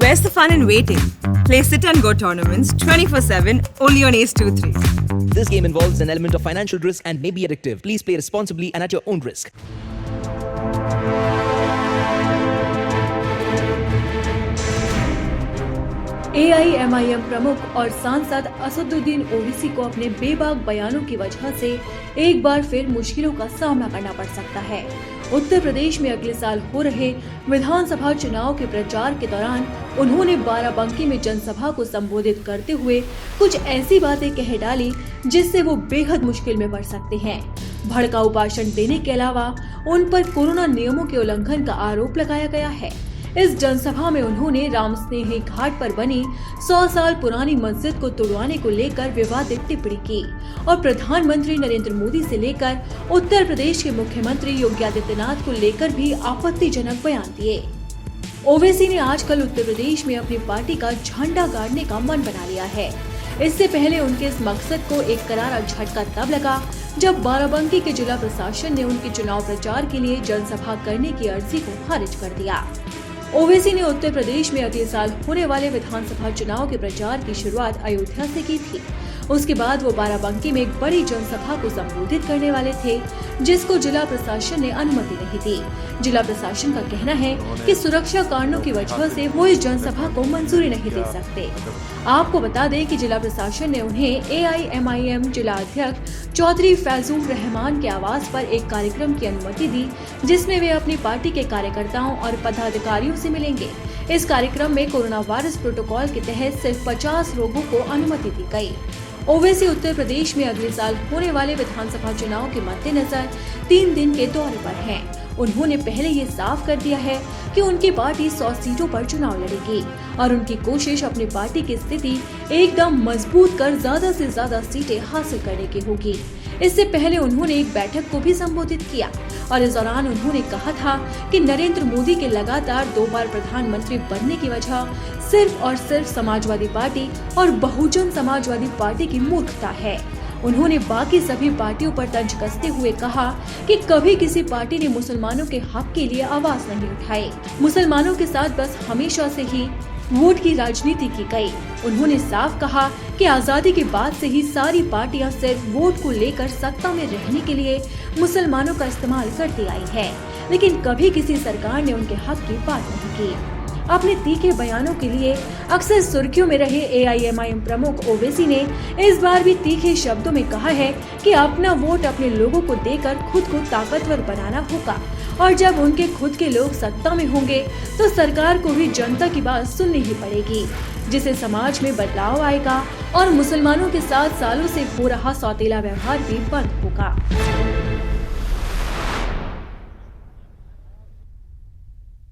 Where's the fun in waiting? Play Sit and Go tournaments 24/7 only on Ace 2-3. This game involves an element of financial risk and may be addictive. Please play responsibly and at your own risk. AIMIM प्रमुख और सांसद असदुद्दीन ओवैसी को अपने बेबाक बयानों की वजह से एक बार फिर मुश्किलों का सामना करना पड़ सकता है। उत्तर प्रदेश में अगले साल हो रहे विधानसभा चुनाव के प्रचार के दौरान उन्होंने बाराबंकी में जनसभा को संबोधित करते हुए कुछ ऐसी बातें कह डाली जिससे वो बेहद मुश्किल में पड़ सकते हैं। भड़काऊ भाषण देने के अलावा उन पर कोरोना नियमों के उल्लंघन का आरोप लगाया गया है। इस जनसभा में उन्होंने राम स्नेही घाट पर बनी 100 साल पुरानी मस्जिद को तोड़वाने को लेकर विवादित टिप्पणी की और प्रधानमंत्री नरेंद्र मोदी से लेकर उत्तर प्रदेश के मुख्यमंत्री योगी आदित्यनाथ को लेकर भी आपत्तिजनक बयान दिए। ओवैसी ने आजकल उत्तर प्रदेश में अपनी पार्टी का झंडा गाड़ने का मन बना लिया है। इससे पहले उनके इस मकसद को एक करारा झटका तब लगा जब बाराबंकी के जिला प्रशासन ने उनके चुनाव प्रचार के लिए जनसभा करने की अर्जी को खारिज कर दिया। ओवैसी ने उत्तर प्रदेश में अगले साल होने वाले विधानसभा चुनाव के प्रचार की शुरुआत अयोध्या से की थी। उसके बाद वो बाराबंकी में एक बड़ी जनसभा को संबोधित करने वाले थे, जिसको जिला प्रशासन ने अनुमति नहीं दी। जिला प्रशासन का कहना है कि सुरक्षा कारणों की वजह से वो इस जनसभा को मंजूरी नहीं दे सकते। आपको बता दें कि जिला प्रशासन ने उन्हें AIMIM जिला अध्यक्ष चौधरी फैजुल रहमान के आवास पर एक कार्यक्रम की अनुमति दी, जिसमें वे अपनी पार्टी के कार्यकर्ताओं और पदाधिकारियों से मिलेंगे। इस कार्यक्रम में कोरोना वायरस प्रोटोकॉल के तहत सिर्फ 50 लोगों को अनुमति दी गई। ओवैसी उत्तर प्रदेश में अगले साल होने वाले विधानसभा चुनाव के मद्देनजर 3 दिन के दौरे पर हैं। उन्होंने पहले ये साफ कर दिया है कि उनकी पार्टी 100 सीटों पर चुनाव लड़ेगी और उनकी कोशिश अपनी पार्टी की स्थिति एकदम मजबूत कर ज्यादा से ज्यादा सीटें हासिल करने की होगी। इससे पहले उन्होंने एक बैठक को भी संबोधित किया और इस दौरान उन्होंने कहा था कि नरेंद्र मोदी के लगातार 2 बार प्रधानमंत्री बनने की वजह सिर्फ और सिर्फ समाजवादी पार्टी और बहुजन समाजवादी पार्टी की मूर्खता है। उन्होंने बाकी सभी पार्टियों पर तंज कसते हुए कहा कि कभी किसी पार्टी ने मुसलमानों के हक के लिए आवाज नहीं उठाई। मुसलमानों के साथ बस हमेशा से ही वोट की राजनीति की गई। उन्होंने साफ कहा कि आजादी के बाद से ही सारी पार्टियां सिर्फ वोट को लेकर सत्ता में रहने के लिए मुसलमानों का इस्तेमाल करती आई है, लेकिन कभी किसी सरकार ने उनके हक की बात नहीं की। अपने तीखे बयानों के लिए अक्सर सुर्खियों में रहे AIMIM प्रमुख ओवैसी ने इस बार भी तीखे शब्दों में कहा है कि अपना वोट अपने लोगों को देकर खुद को ताकतवर बनाना होगा और जब उनके खुद के लोग सत्ता में होंगे तो सरकार को भी जनता की बात सुननी ही पड़ेगी, जिससे समाज में बदलाव आएगा और मुसलमानों के साथ सालों से हो रहा सौतेला व्यवहार भी बंद होगा।